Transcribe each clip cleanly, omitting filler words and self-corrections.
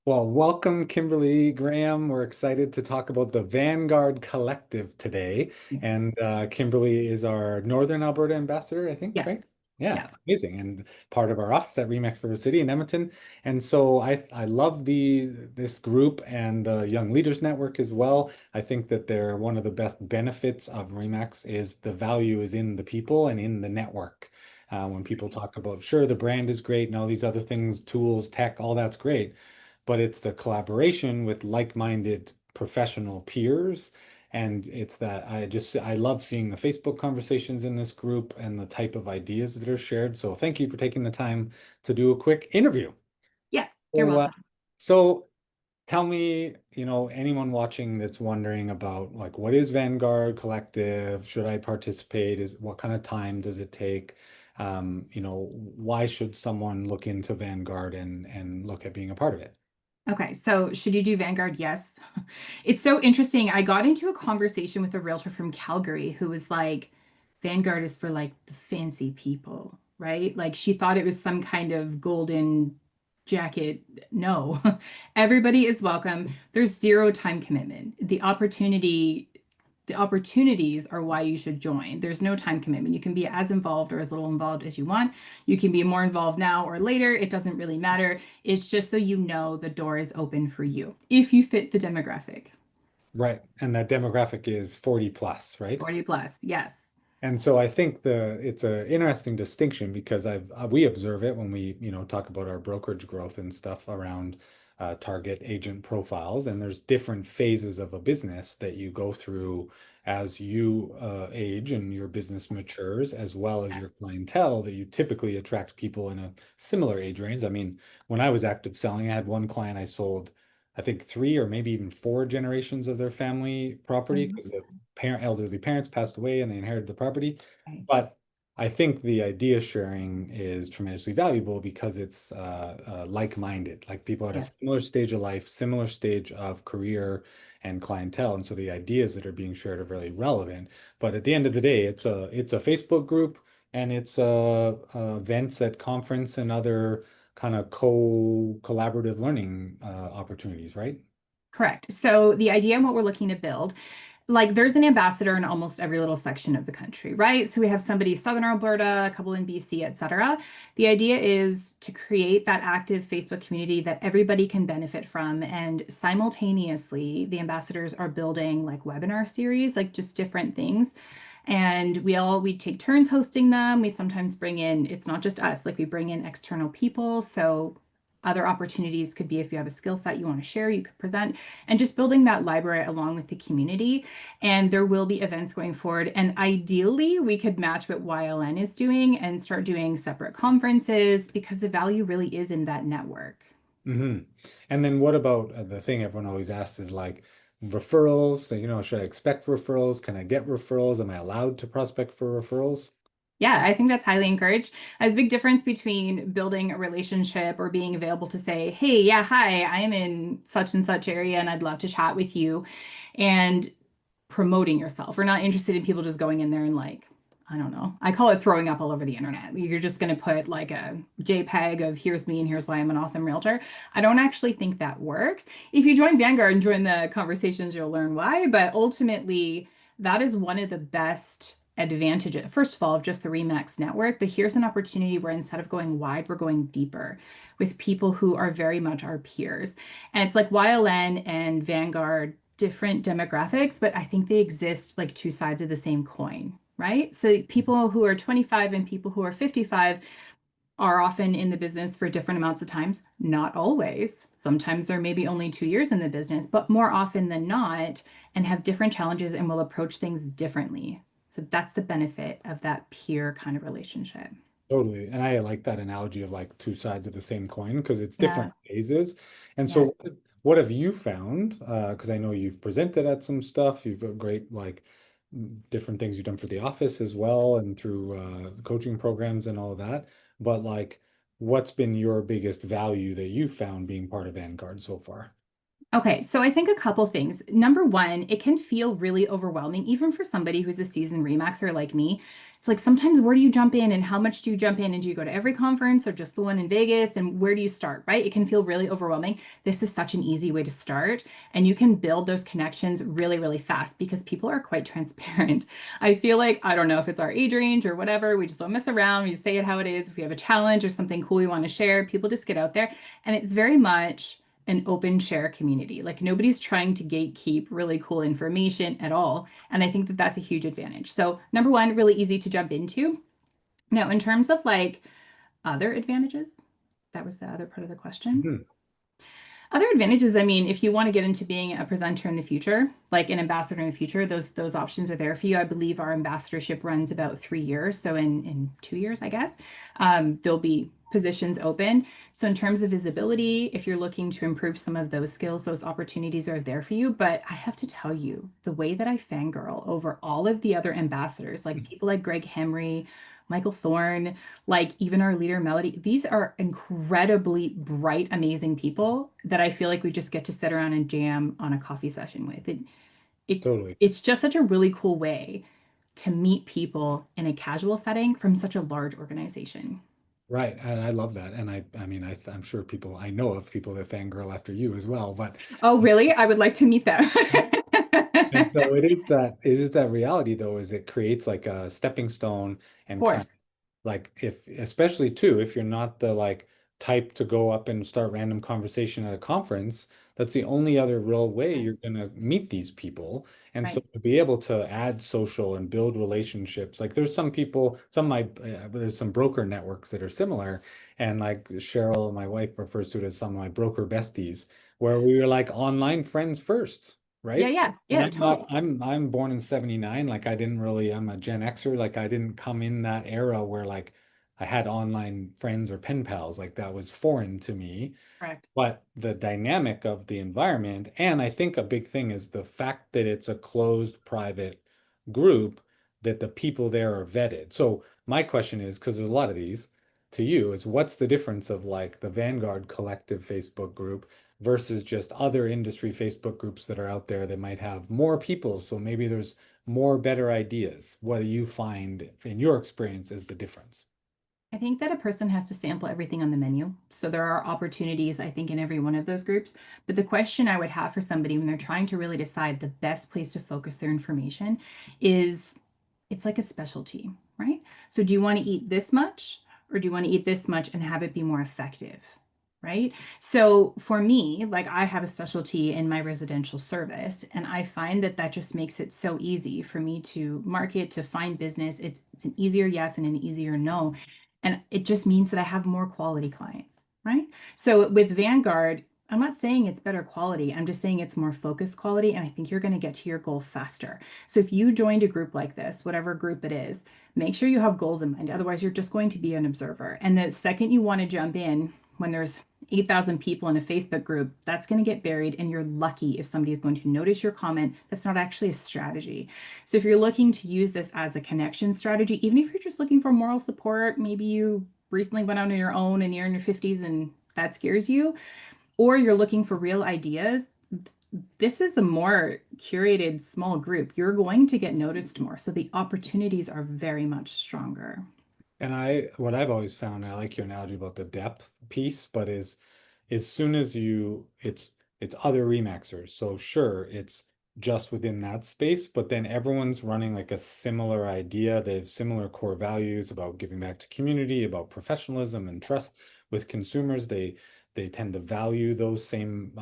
Well, welcome, Kimberly Graham. We're excited to talk about the Vanguard Collective today. And Kimberly is our Northern Alberta Ambassador, I think, right? Yes. Yeah, Yeah. amazing. And part of our office at REMAX River City in Edmonton. And so I love this group and the Young Leaders Network as well. I think that they're one of the best benefits of REMAX is the value is in the people and in the network. When people talk about, sure, the brand is great and all these other things, tools, tech, all that's great, but it's the collaboration with like-minded professional peers. And it's that I love seeing the Facebook conversations in this group and the type of ideas that are shared. So thank you for taking the time to do a quick interview. Yes. You're So, welcome. so tell me, anyone watching that's wondering about like what is Vanguard Collective? Should I participate? What kind of time does it take? Why should someone look into Vanguard and look at being a part of it? Okay. So, should you do Vanguard? Yes. It's so interesting. I got into a conversation with a realtor from Calgary who was like, Vanguard is for like the fancy people, right? Like she thought it was some kind of golden jacket. No, everybody is welcome. There's zero time commitment. The opportunities are why you should join. There's no time commitment. You can be as involved or as little involved as you want. You can be more involved now or later. It doesn't really matter. It's just so you know the door is open for you if you fit the demographic. Right. And that demographic is 40 plus, right? 40 plus. Yes. And so I think it's an interesting distinction because we observe it when we, talk about our brokerage growth and stuff around target agent profiles. And there's different phases of a business that you go through as you age and your business matures, as well as your clientele that you typically attract people in a similar age range. I mean, when I was active selling, I had one client I sold, I think three or maybe even four generations of their family property Mhm. because elderly parents passed away and they inherited the property. Right. But I think the idea sharing is tremendously valuable because it's like-minded, like people at a Yes. similar stage of life, similar stage of career and clientele. And so the ideas that are being shared are very relevant. But at the end of the day, it's a Facebook group and it's events at conference and other kind of collaborative learning opportunities, right? Correct. So the idea and what we're looking to build, like there's an ambassador in almost every little section of the country, right? So we have somebody Southern Alberta, a couple in BC, et cetera. The idea is to create that active Facebook community that everybody can benefit from. And simultaneously, the ambassadors are building like webinar series, like just different things. And we take turns hosting them. We sometimes bring in, it's not just us, like we bring in external people. So other opportunities could be if you have a skill set you want to share, you could present, and just building that library along with the community. And there will be events going forward. And ideally, we could match what YLN is doing and start doing separate conferences because the value really is in that network. hmm And then what about the thing everyone always asks is like referrals? So, should I expect referrals? Can I get referrals? Am I allowed to prospect for referrals? Yeah, I think that's highly encouraged. There's a big difference between building a relationship or being available to say, hey, yeah, hi, I am in such and such area and I'd love to chat with you, and promoting yourself. We're not interested in people just going in there and like, I don't know. I call it throwing up all over the internet. You're just going to put like a JPEG of here's me and here's why I'm an awesome realtor. I don't actually think that works. If you join Vanguard and join the conversations, you'll learn why. But ultimately, that is one of the best advantages, first of all, of just the REMAX network. But here's an opportunity where instead of going wide, we're going deeper with people who are very much our peers. And it's like YLN and Vanguard, different demographics, but I think they exist like two sides of the same coin, right? So people who are 25 and people who are 55 are often in the business for different amounts of times, not always. Sometimes they're maybe only 2 years in the business, but more often than not, and have different challenges and will approach things differently. So that's the benefit of that peer kind of relationship. Totally. And I like that analogy of like two sides of the same coin because it's different Yeah. phases. And Yeah. so what have you found? Because I know you've presented at some stuff. You've got great like different things you've done for the office as well and through coaching programs and all of that. But like what's been your biggest value that you found being part of Vanguard so far? Okay, so I think a couple things. Number one, it can feel really overwhelming, even for somebody who's a seasoned Remaxer like me. It's like sometimes where do you jump in and how much do you jump in? And do you go to every conference or just the one in Vegas? And where do you start, right? It can feel really overwhelming. This is such an easy way to start. And you can build those connections really, really fast because people are quite transparent. I feel like, I don't know if it's our age range or whatever, we just don't mess around. We just say it how it is. If we have a challenge or something cool we want to share, people just get out there. And it's very much an open share community. Like nobody's trying to gatekeep really cool information at all. And I think that that's a huge advantage. So, number one, really easy to jump into. Now, in terms of like other advantages, that was the other part of the question. Mhm. Other advantages, I mean, if you want to get into being a presenter in the future, like an ambassador in the future, those options are there for you. I believe our ambassadorship runs about 3 years. So in 2 years, I guess, there'll be positions open. So in terms of visibility, if you're looking to improve some of those skills, those opportunities are there for you. But I have to tell you, the way that I fangirl over all of the other ambassadors, like people like Greg Henry, Michael Thorne, like even our leader Melody, these are incredibly bright, amazing people that I feel like we just get to sit around and jam on a coffee session with. It Totally. it's just such a really cool way to meet people in a casual setting from such a large organization. Right. And I love that. And I mean, I'm sure people, I know of people that fangirl after you as well, but Oh, really? I would like to meet them. and Of so it is that reality though, is it creates like a stepping stone and kind of course. like if, especially too, if you're not the like type to go up and start random conversation at a conference, that's the only other real way Right. you're gonna meet these people. And so Right. to be able to add social and build relationships, like there's some people, some my there's some broker networks that are similar, and like Cheryl, my wife refers to it as some of my broker besties, where we were like online friends first, Yeah, right? yeah, And yeah, totally. I'm born in 79. Like I didn't really, I'm a Gen Xer. Like I didn't come in that era where like I had online friends or pen pals. Like that was foreign to me. Correct. But the dynamic of the environment, and I think a big thing is the fact that it's a closed private group, that the people there are vetted. So my question is, because there's a lot of these to you, is what's the difference of like the Vanguard Collective Facebook group versus just other industry Facebook groups that are out there that might have more people? So maybe there's more better ideas. What do you find in your experience is the difference? I think that a person has to sample everything on the menu. So there are opportunities, I think, in every one of those groups. But the question I would have for somebody when they're trying to really decide the best place to focus their information is it's like a specialty, right? So do you want to eat this much or do you want to eat this much and have it be more effective? Right. So for me, like I have a specialty in my residential service, and I find that that just makes it so easy for me to market, to find business. It's an easier yes and an easier no. And it just means that I have more quality clients, right? So with Vanguard, I'm not saying it's better quality. I'm just saying it's more focused quality. And I think you're going to get to your goal faster. So if you joined a group like this, whatever group it is, make sure you have goals in mind. Otherwise, you're just going to be an observer. And the second you want to jump in, when there's 8,000 people in a Facebook group, that's going to get buried. And you're lucky if somebody is going to notice your comment. That's not actually a strategy. So if you're looking to use this as a connection strategy, even if you're just looking for moral support, maybe you recently went out on your own and you're in your 50s and that scares you, or you're looking for real ideas, this is a more curated small group. You're going to get noticed more. So the opportunities are very much stronger. And what I've always found, and I like your analogy about the depth piece, but is as soon as it's other Remaxers. So sure, it's just within that space, but then everyone's running like a similar idea. They have similar core values about giving back to community, about professionalism and trust with consumers. They tend to value those same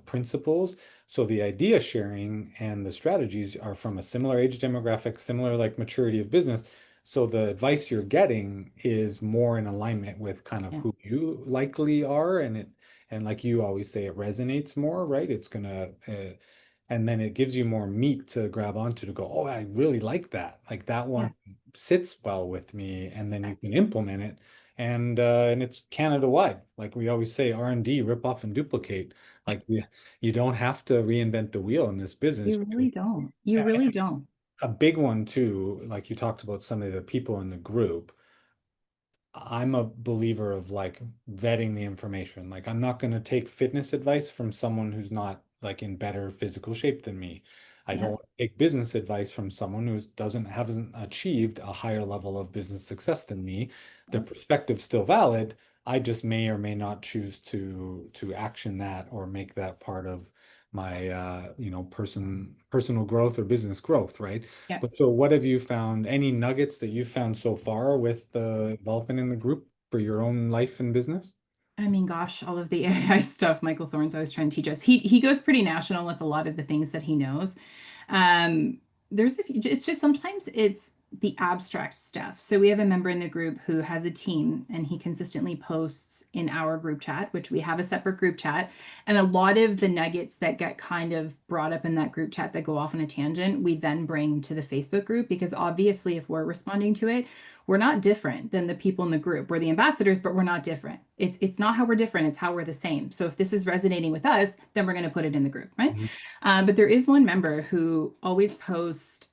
principles. So the idea sharing and the strategies are from a similar age demographic, similar like maturity of business. So the advice you're getting is more in alignment with kind of Yeah. who you likely are, and like you always say, it resonates more, right? It's gonna, and then it gives you more meat to grab onto to go, oh, I really like that. Like that Yeah. one sits well with me, and then you can implement it. And it's Canada wide. Like we always say, R&D, rip off and duplicate. Like you don't have to reinvent the wheel in this business. You really don't. You really don't. A big one too, like you talked about some of the people in the group. I'm a believer of like vetting the information. Like I'm not going to take fitness advice from someone who's not like in better physical shape than me. I don't Yeah. want to take business advice from someone who hasn't achieved a higher level of business success than me. The perspective's still valid. I just may or may not choose to action that or make that part of my personal growth or business growth, right? Yeah. But so what have you found? Any nuggets that you've found so far with the involvement in the group for your own life and business? I mean, gosh, all of the AI stuff Michael Thorne's always trying to teach us. He goes pretty national with a lot of the things that he knows. Um, there's a few, it's just sometimes it's the abstract stuff. So we have a member in the group who has a team and he consistently posts in our group chat, which we have a separate group chat. And a lot of the nuggets that get kind of brought up in that group chat that go off on a tangent, we then bring to the Facebook group because obviously if we're responding to it, we're not different than the people in the group. We're the ambassadors, but we're not different. It's not how we're different, it's how we're the same. So if this is resonating with us, then we're going to put it in the group, right? Mhm. But there is one member who always posts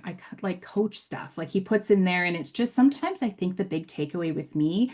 I like coach stuff. Like he puts in there, and it's just sometimes I think the big takeaway with me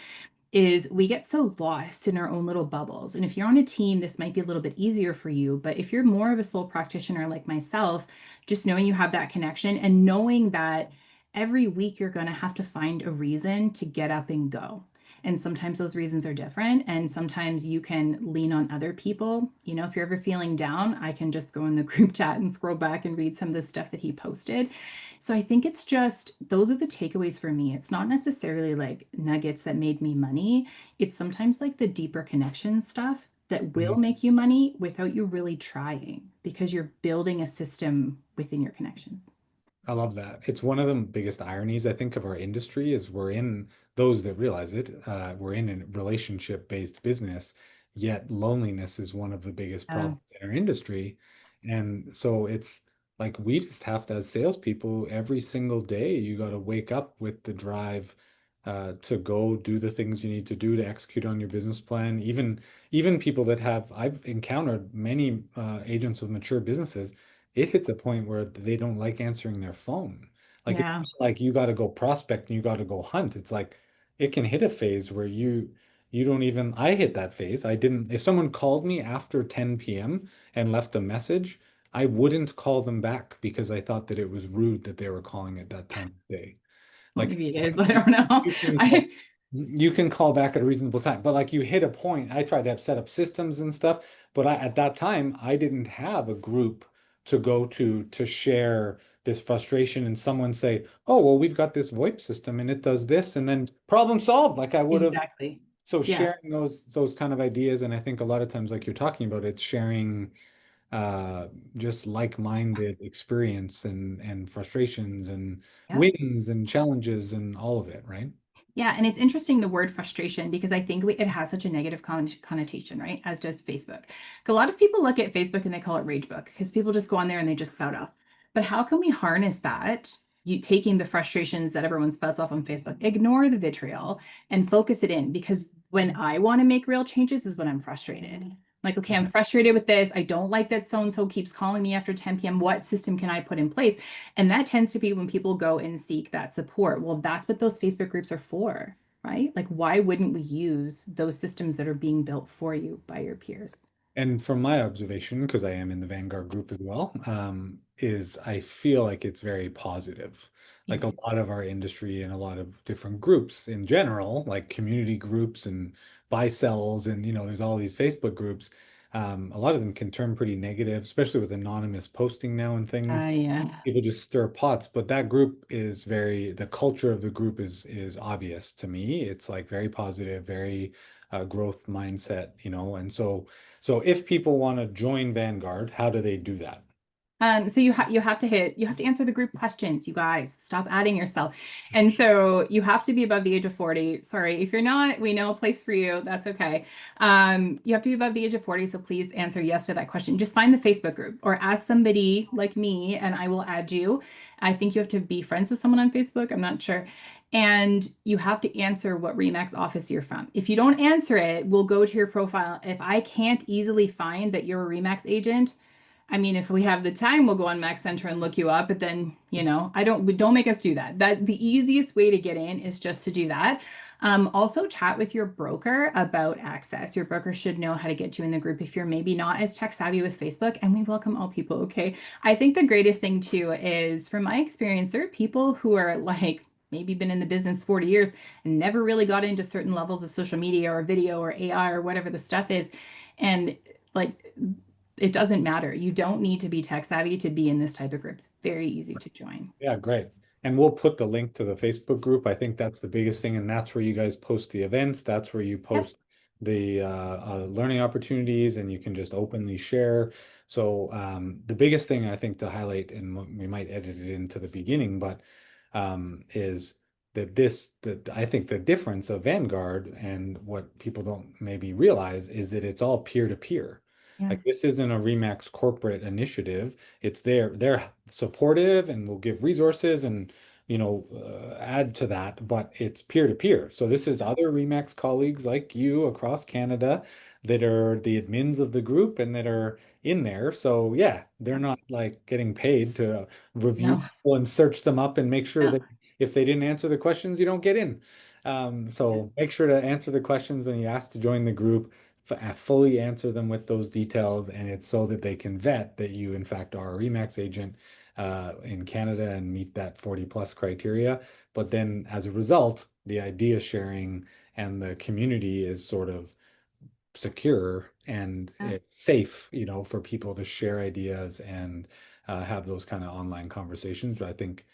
is we get so lost in our own little bubbles. And if you're on a team, this might be a little bit easier for you. But if you're more of a sole practitioner like myself, just knowing you have that connection and knowing that every week you're going to have to find a reason to get up and go. And sometimes those reasons are different. And sometimes you can lean on other people. You know, if you're ever feeling down, I can just go in the group chat and scroll back and read some of the stuff that he posted. So I think it's just those are the takeaways for me. It's not necessarily like nuggets that made me money. It's sometimes like the deeper connection stuff that will Mhm. make you money without you really trying because you're building a system within your connections. I love that. It's one of the biggest ironies, I think, of our industry is we're in those that realize it. We're in a relationship-based business, yet loneliness is one of the biggest Uh, problems in our industry. And so it's like we just have to, as salespeople, every single day, you got to wake up with the drive to go do the things you need to do to execute on your business plan. Even people that have, I've encountered many agents with mature businesses it hits a point where they don't like answering their phone. Like it's yeah, not like you got to go prospect and you got to go hunt. It's like it can hit a phase where you don't even I hit that phase. I didn't if someone called me after 10 p.m. and left a message, I wouldn't call them back because I thought that it was rude that they were calling at that time of day. well, Like maybe it it's is. one I thing don't know. you can call I you can call back at a reasonable time, but like you hit a point. I tried to have set up systems and stuff, but at that time I didn't have a group to go to share this frustration and someone say, "Oh, well, we've got this VoIP system and it does this," and then problem solved. Like I would have. exactly. So Yeah. sharing those kind of ideas, and I think a lot of times, like you're talking about, it's sharing uh just like-minded experience and frustrations and Yeah. wins and challenges and all of it, right? Yeah, and it's interesting the word frustration because I think it has such a negative connotation, right? As does Facebook. A lot of people look at Facebook and they call it rage book because people just go on there and they just spout off. But how can we harness that? You taking the frustrations that everyone spouts off on Facebook, ignore the vitriol and focus it in because when I want to make real changes is when I'm frustrated. Like, okay, I'm frustrated with this. I don't like that so and so keeps calling me after 10 p.m. What system can I put in place? And that tends to be when people go and seek that support. Well, that's what those Facebook groups are for, right? Like, why wouldn't we use those systems that are being built for you by your peers? And from my observation, because I am in the Vanguard group as well, is I feel like it's very positive. Yeah. Like a lot of our industry and a lot of different groups in general, like community groups and buy sells, and there's all these Facebook groups. A lot of them can turn pretty negative, especially with anonymous posting now and things. Yeah. People just stir pots, but that group is the culture of the group is obvious to me. It's like very positive, very growth mindset, and so if people want to join Vanguard, how do they do that? So you have to answer the group questions, you guys. Stop adding yourself. And so you have to be above the age of 40. Sorry, if you're not, we know a place for you. That's okay. You have to be above the age of 40, so please answer yes to that question. Just find the Facebook group or ask somebody like me and I will add you. I think you have to be friends with someone on Facebook. I'm not sure. And you have to answer what REMAX office you're from. If you don't answer it, we'll go to your profile. If I can't easily find that you're a REMAX agent, I mean, if we have the time, we'll go on Max Center and look you up. But then, don't make us do that. That the easiest way to get in is just to do that. Also, chat with your broker about access. Your broker should know how to get you in the group if you're maybe not as tech savvy with Facebook. And we welcome all people. Okay. I think the greatest thing too is, from my experience, there are people who are like maybe been in the business 40 years and never really got into certain levels of social media or video or AI or whatever the stuff is. And like, it doesn't matter. You don't need to be tech savvy to be in this type of group. It's very easy to join. Yeah, great. And we'll put the link to the Facebook group. I think that's the biggest thing, and that's where you guys post the events. That's where you Yep. post the learning opportunities, and you can just openly share. So the biggest thing I think to highlight, and we might edit it into the beginning, but is that I think the difference of Vanguard and what people don't maybe realize is that it's all peer-to-peer. Yeah. Like this isn't a REMAX corporate initiative. It's they're supportive and will give resources and add to that, but it's peer to peer. So this is other REMAX colleagues like you across Canada that are the admins of the group and that are in there. So yeah, they're not like getting paid to review No. people and search them up and make sure No. that if they didn't answer the questions, you don't get in. Yeah. So make sure to answer the questions when you ask to join the group, fully answer them with those details, and it's so that they can vet that you in fact are a REMAX agent in Canada and meet that 40 plus criteria. But then as a result, the idea sharing and the community is sort of secure and Yeah. safe, for people to share ideas and have those kind of online conversations. But I think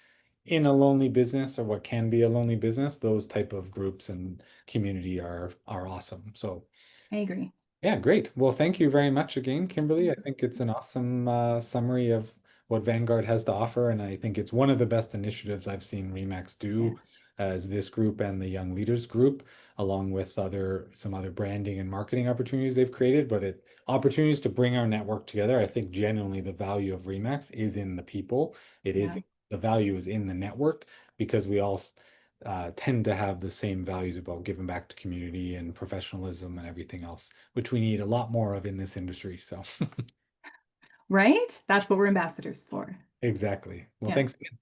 in a lonely business or what can be a lonely business, those type of groups and community are awesome. So I agree. yeah, great. Well, thank you very much again, Kimberly. I think it's an awesome summary of what Vanguard has to offer, and I think it's one of the best initiatives I've seen REMAX Yeah. do as this group and the Young Leaders Group, along with some other branding and marketing opportunities they've created. But opportunities to bring our network together. I think genuinely the value of REMAX is in the people. It is Yeah. the value is in the network because we all tend to have the same values about giving back to community and professionalism and everything else, which we need a lot more of in this industry. So Right? That's what we're ambassadors for. exactly. Well, Yeah. thanks again.